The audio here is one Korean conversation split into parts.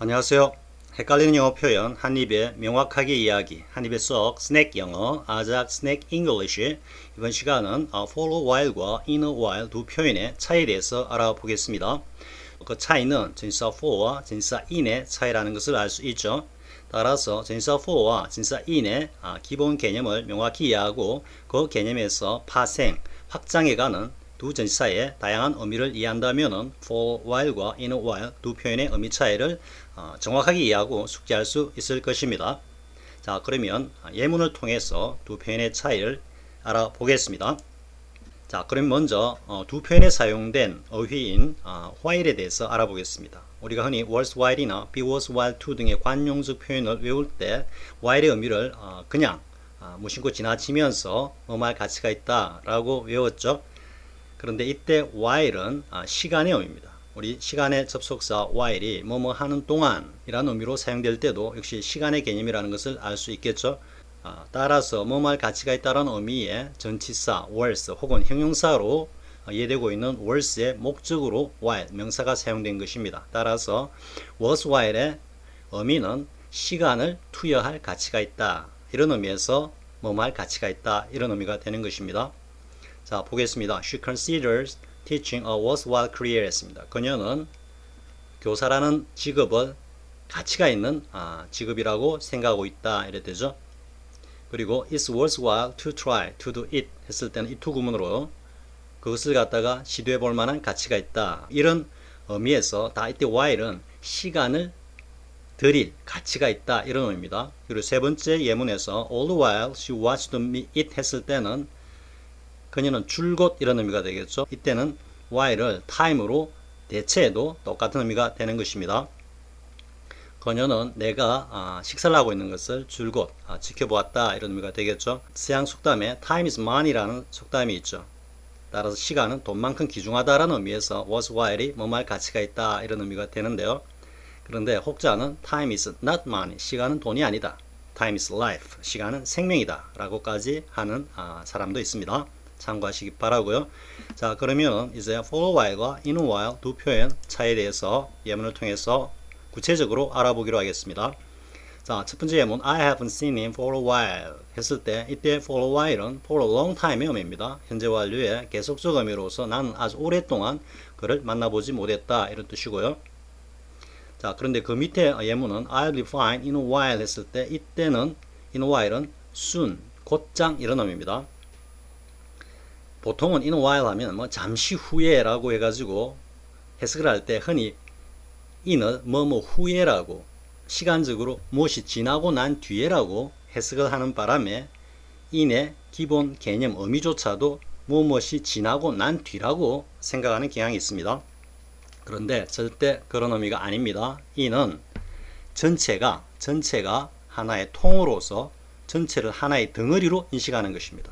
안녕하세요. 헷갈리는 영어 표현 한입에 명확하게 이야기 한입에 쏙 스낵 영어 아작 스낵 잉글리시. 이번 시간은 follow while과 in a while 두 표현의 차이에 대해서 알아보겠습니다. 그 차이는 전치사 for와 전치사 in의 차이라는 것을 알 수 있죠. 따라서 전치사 for와 전치사 in의 기본 개념을 명확히 이해하고 그 개념에서 파생, 확장해가는 두 전치사의 다양한 의미를 이해한다면 for while과 in a while 두 표현의 의미 차이를 정확하게 이해하고 숙지할 수 있을 것입니다. 자, 그러면 예문을 통해서 두 표현의 차이를 알아보겠습니다. 자, 그럼 먼저 두 표현에 사용된 어휘인 while에 대해서 알아보겠습니다. 우리가 흔히 was while이나 be was while to 등의 관용적 표현을 외울 때 while의 의미를 그냥 무심코 지나치면서 뭐뭐할 가치가 있다 라고 외웠죠. 그런데 이때 while은 시간의 의미입니다. 우리 시간의 접속사 while이 뭐뭐 하는 동안 이라는 의미로 사용될 때도 역시 시간의 개념이라는 것을 알 수 있겠죠. 따라서 뭐뭐할 가치가 있다는 의미의 전치사 was 혹은 형용사로 이해되고 있는 was의 목적으로 while 명사가 사용된 것입니다. 따라서 was while의 의미는 시간을 투여할 가치가 있다 이런 의미에서 뭐뭐할 가치가 있다 이런 의미가 되는 것입니다. 자, 보겠습니다. She considers teaching a worthwhile career 했습니다. 그녀는 교사라는 직업을 가치가 있는 직업이라고 생각하고 있다 이래 되죠. 그리고 it's worthwhile to try to do it 했을 때는 이 두 구문으로 그것을 갖다가 시도해 볼 만한 가치가 있다 이런 의미에서 다 이때 while은 시간을 들일 가치가 있다 이런 의미입니다. 그리고 세 번째 예문에서 all the while she watched it 했을 때는 그녀는 줄곧 이런 의미가 되겠죠. 이때는 while을 time으로 대체해도 똑같은 의미가 되는 것입니다. 그녀는 내가 식사를 하고 있는 것을 줄곧 지켜보았다 이런 의미가 되겠죠. 서양 속담에 time is money라는 속담이 있죠. 따라서 시간은 돈만큼 귀중하다라는 의미에서 was while이 뭐뭐할 가치가 있다 이런 의미가 되는데요. 그런데 혹자는 time is not money, 시간은 돈이 아니다. time is life, 시간은 생명이다 라고까지 하는 사람도 있습니다. 참고하시기 바라고요. 자, 그러면 이제 for a while과 in a while 두 표현 차이에 대해서 예문을 통해서 구체적으로 알아보기로 하겠습니다. 자, 첫 번째 예문 I haven't seen him for a while 했을 때 이때 for a while은 for a long time의 의미입니다. 현재 완료의 계속적 의미로서 나는 아주 오랫동안 그를 만나보지 못했다 이런 뜻이고요. 자, 그런데 그 밑에 예문은 I'll be fine in a while 했을 때 이때는 in a while은 soon, 곧장 이런 의미입니다. 보통은 in a while 하면 뭐 잠시 후에 라고 해가지고 해석을 할 때 흔히 in을 뭐뭐 후에라고 시간적으로 무엇이 지나고 난 뒤에라고 해석을 하는 바람에 in의 기본 개념 의미조차도 무엇이 지나고 난 뒤라고 생각하는 경향이 있습니다. 그런데 절대 그런 의미가 아닙니다. in은 전체가 하나의 통으로서 전체를 하나의 덩어리로 인식하는 것입니다.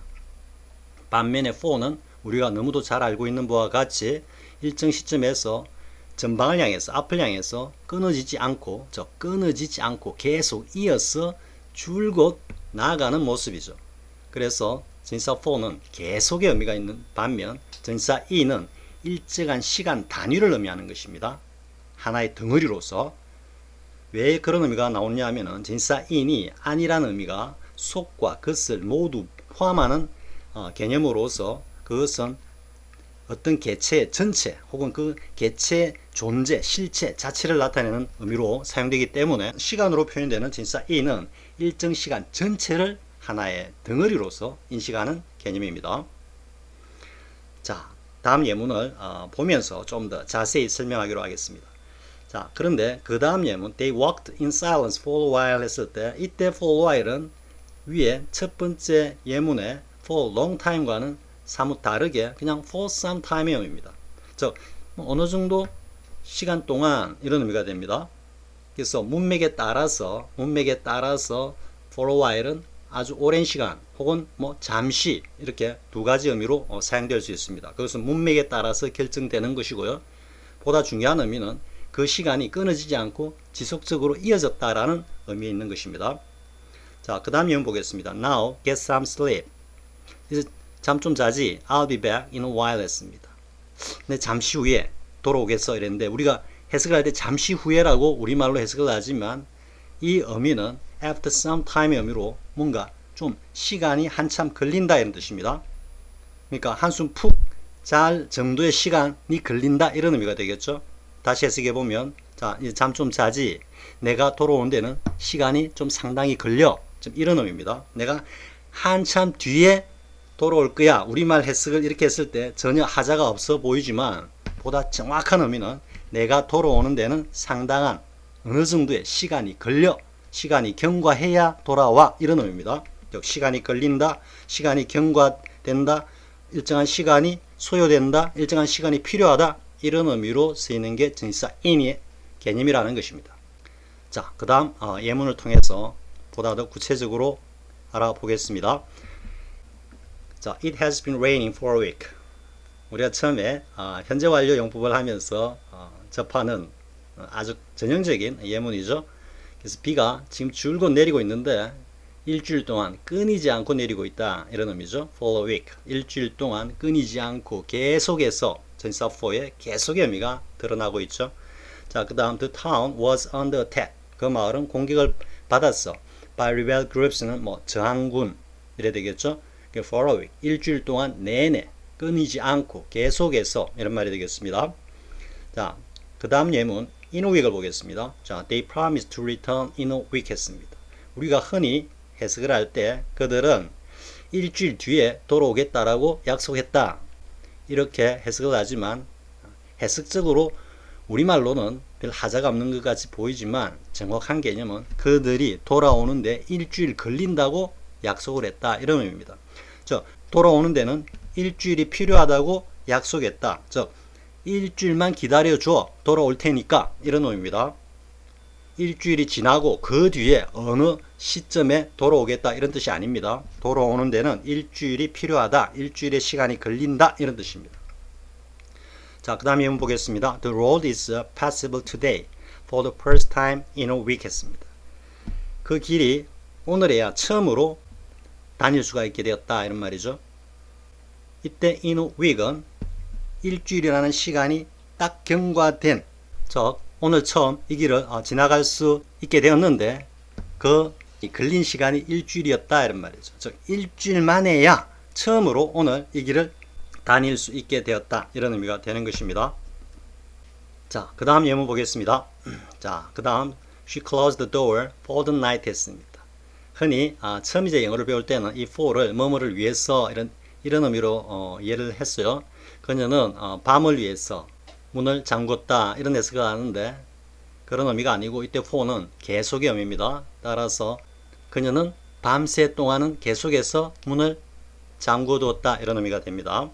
반면에 for는 우리가 너무도 잘 알고 있는 바와 같이 일정 시점에서 전방을 향해서 앞을 향해서 끊어지지 않고 계속 이어서 줄곧 나아가는 모습이죠. 그래서 전치사 for는 계속의 의미가 있는 반면 전치사 in은 일정한 시간 단위를 의미하는 것입니다. 하나의 덩어리로서. 왜 그런 의미가 나오냐 하면은 전치사 in이 아니라는 의미가 속과 것을 모두 포함하는 개념으로서 그것은 어떤 개체의 전체 혹은 그 개체의 존재, 실체 자체를 나타내는 의미로 사용되기 때문에 시간으로 표현되는 전치사 in은 일정 시간 전체를 하나의 덩어리로서 인식하는 개념입니다. 자, 다음 예문을 보면서 좀 더 자세히 설명하기로 하겠습니다. 자, 그런데 그 다음 예문 They walked in silence for a while 했을 때 이때 for a while은 위에 첫 번째 예문의 for long time과는 사뭇 다르게 그냥 for some time의 의미입니다. 즉 어느 정도 시간 동안 이런 의미가 됩니다. 그래서 문맥에 따라서 for a while은 아주 오랜 시간 혹은 뭐 잠시 이렇게 두 가지 의미로 사용될 수 있습니다. 그것은 문맥에 따라서 결정되는 것이고요. 보다 중요한 의미는 그 시간이 끊어지지 않고 지속적으로 이어졌다라는 의미에 있는 것입니다. 자, 그 다음 예문 보겠습니다. Now get some sleep. 이제 잠 좀 자지. I'll be back in a while 했습니다. 근데 잠시 후에 돌아오겠어 이랬는데 우리가 해석을 할 때 잠시 후에라고 우리말로 해석을 하지만 이 의미는 after some time의 의미로 뭔가 좀 시간이 한참 걸린다 이런 뜻입니다. 그러니까 한숨 푹 잘 정도의 시간이 걸린다 이런 의미가 되겠죠. 다시 해석해 보면 자, 이제 잠 좀 자지. 내가 돌아오는 데는 시간이 좀 상당히 걸려. 좀 이런 의미입니다. 내가 한참 뒤에 돌아올 거야. 우리말 해석을 이렇게 했을 때 전혀 하자가 없어 보이지만 보다 정확한 의미는 내가 돌아오는 데는 상당한 어느 정도의 시간이 걸려. 시간이 경과해야 돌아와. 이런 의미입니다. 즉 시간이 걸린다. 시간이 경과된다. 일정한 시간이 소요된다. 일정한 시간이 필요하다. 이런 의미로 쓰이는 게 전치사 in의 개념이라는 것입니다. 자, 그 다음 예문을 통해서 보다 더 구체적으로 알아보겠습니다. 자, It has been raining for a week. 우리가 처음에 현재 완료 용법을 하면서 접하는 아주 전형적인 예문이죠. 그래서 비가 지금 줄곧 내리고 있는데 일주일 동안 끊이지 않고 내리고 있다 이런 의미죠. For a week. 일주일 동안 끊이지 않고 계속해서 전치사 for의 계속의 의미가 드러나고 있죠. 자, 그 다음 the town was under attack. 그 마을은 공격을 받았어. By rebel groups는 뭐 저항군 이래 되겠죠. For a week. 일주일 동안 내내 끊이지 않고 계속해서 이런 말이 되겠습니다. 자, 그 다음 예문 in a week을 보겠습니다. 자, they promised to return in a week 했습니다. 우리가 흔히 해석을 할 때 그들은 일주일 뒤에 돌아오겠다라고 약속했다. 이렇게 해석을 하지만 해석적으로 우리말로는 별 하자가 없는 것 같이 보이지만 정확한 개념은 그들이 돌아오는데 일주일 걸린다고 약속을 했다. 이런 의미입니다. 즉 돌아오는 데는 일주일이 필요하다고 약속했다. 즉 일주일만 기다려줘. 돌아올 테니까 이런 의미입니다. 일주일이 지나고 그 뒤에 어느 시점에 돌아오겠다 이런 뜻이 아닙니다. 돌아오는 데는 일주일이 필요하다. 일주일의 시간이 걸린다. 이런 뜻입니다. 자, 그 다음 예문 보겠습니다. The road is passable today for the first time in a week 했습니다. 그 길이 오늘에야 처음으로 다닐 수가 있게 되었다. 이런 말이죠. 이때 in a week은 일주일이라는 시간이 딱 경과된, 즉 오늘 처음 이 길을 지나갈 수 있게 되었는데 그 걸린 시간이 일주일이었다 이런 말이죠. 즉 일주일 만에야 처음으로 오늘 이 길을 다닐 수 있게 되었다 이런 의미가 되는 것입니다. 자, 그 다음 예문 보겠습니다. 자, 그 다음 She closed the door for the night 했습니다. 흔히 처음 이제 영어를 배울 때는 이 for를 뭐뭐를 위해서 이런 의미로 이해를 했어요. 그녀는 밤을 위해서 문을 잠궜다 이런 해석을 하는데 그런 의미가 아니고 이때 for는 계속의 의미입니다. 따라서 그녀는 밤새 동안은 계속해서 문을 잠궈두었다 이런 의미가 됩니다.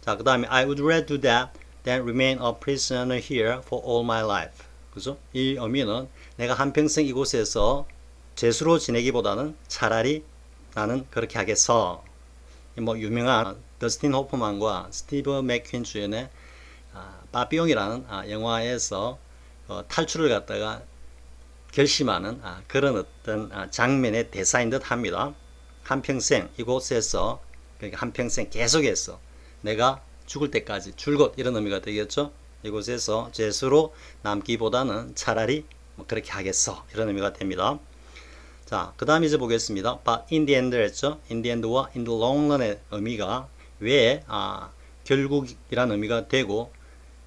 자, 그 다음에 I would rather do that than remain a prisoner here for all my life. 그죠? 이 의미는 내가 한평생 이곳에서 죄수로 지내기보다는 차라리 나는 그렇게 하겠어. 뭐 유명한 더스틴 호프만과 스티브 맥퀸 주연의 빠삐용이라는 영화에서 탈출을 갖다가 결심하는 그런 어떤 장면의 대사인 듯 합니다. 한평생 이곳에서 그러니까 한평생 계속해서 내가 죽을 때까지 줄곧 이런 의미가 되겠죠. 이곳에서 죄수로 남기보다는 차라리 뭐 그렇게 하겠어 이런 의미가 됩니다. 자, 그 다음 이제 보겠습니다. But in the end 했죠. in the end와 in the long run의 의미가 왜 결국이라는 의미가 되고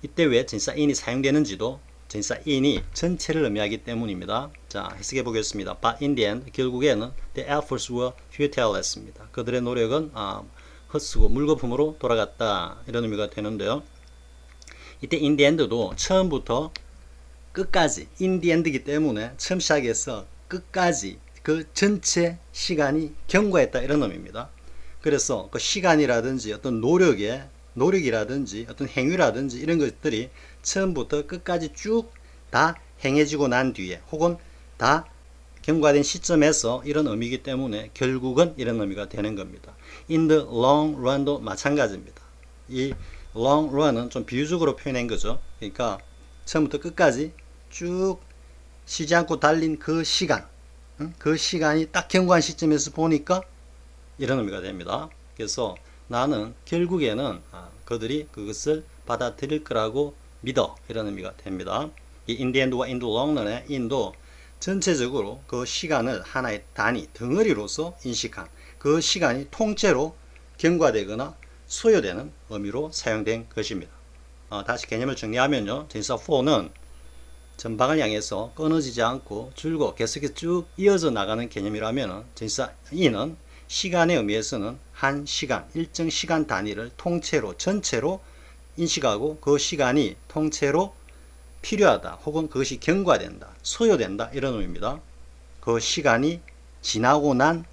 이때 왜 전치사 in이 사용되는지도 전치사 in이 전체를 의미하기 때문입니다. 자, 해석해 보겠습니다. But in the end 결국에는 the efforts were futile 했습니다. 그들의 노력은 헛수고 물거품으로 돌아갔다 이런 의미가 되는데요. 이때 in the end도 처음부터 끝까지 in the end이기 때문에 처음 시작해서 끝까지 그 전체 시간이 경과했다 이런 의미입니다. 그래서 그 시간이라든지 어떤 노력이라든지 어떤 행위라든지 이런 것들이 처음부터 끝까지 쭉 다 행해지고 난 뒤에 혹은 다 경과된 시점에서 이런 의미이기 때문에 결국은 이런 의미가 되는 겁니다. In the long run도 마찬가지입니다. 이 long run은 좀 비유적으로 표현한 거죠. 그러니까 처음부터 끝까지 쭉 쉬지 않고 달린 그 시간, 그 시간이 딱 경과한 시점에서 보니까 이런 의미가 됩니다. 그래서 나는 결국에는 그들이 그것을 받아들일 거라고 믿어 이런 의미가 됩니다. 이 in the end와 in the longrun의 in도 전체적으로 그 시간을 하나의 단위, 덩어리로서 인식한 그 시간이 통째로 경과되거나 소요되는 의미로 사용된 것입니다. 다시 개념을 정리하면요. tense 4는 전방을 향해서 끊어지지 않고 줄고 계속해서 쭉 이어져 나가는 개념이라면 tense 2는 시간의 의미에서는 한 시간, 일정 시간 단위를 통째로 전체로 인식하고 그 시간이 통째로 필요하다 혹은 그것이 경과된다, 소요된다 이런 의미입니다. 그 시간이 지나고 난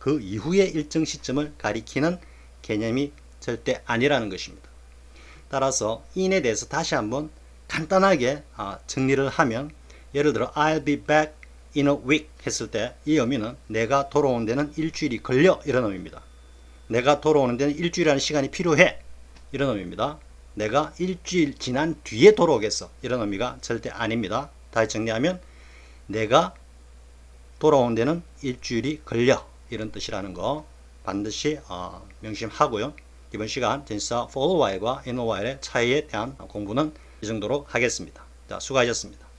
그 이후의 일정 시점을 가리키는 개념이 절대 아니라는 것입니다. 따라서 in에 대해서 다시 한번 간단하게 정리를 하면 예를 들어 I'll be back in a week 했을 때 이 의미는 내가 돌아오는 데는 일주일이 걸려 이런 의미입니다. 내가 돌아오는 데는 일주일이라는 시간이 필요해 이런 의미입니다. 내가 일주일 지난 뒤에 돌아오겠어 이런 의미가 절대 아닙니다. 다시 정리하면 내가 돌아오는 데는 일주일이 걸려 이런 뜻이라는 거 반드시 명심하고요. 이번 시간 tense for a while과 in a while의 차이에 대한 공부는 이 정도로 하겠습니다. 자, 수고하셨습니다.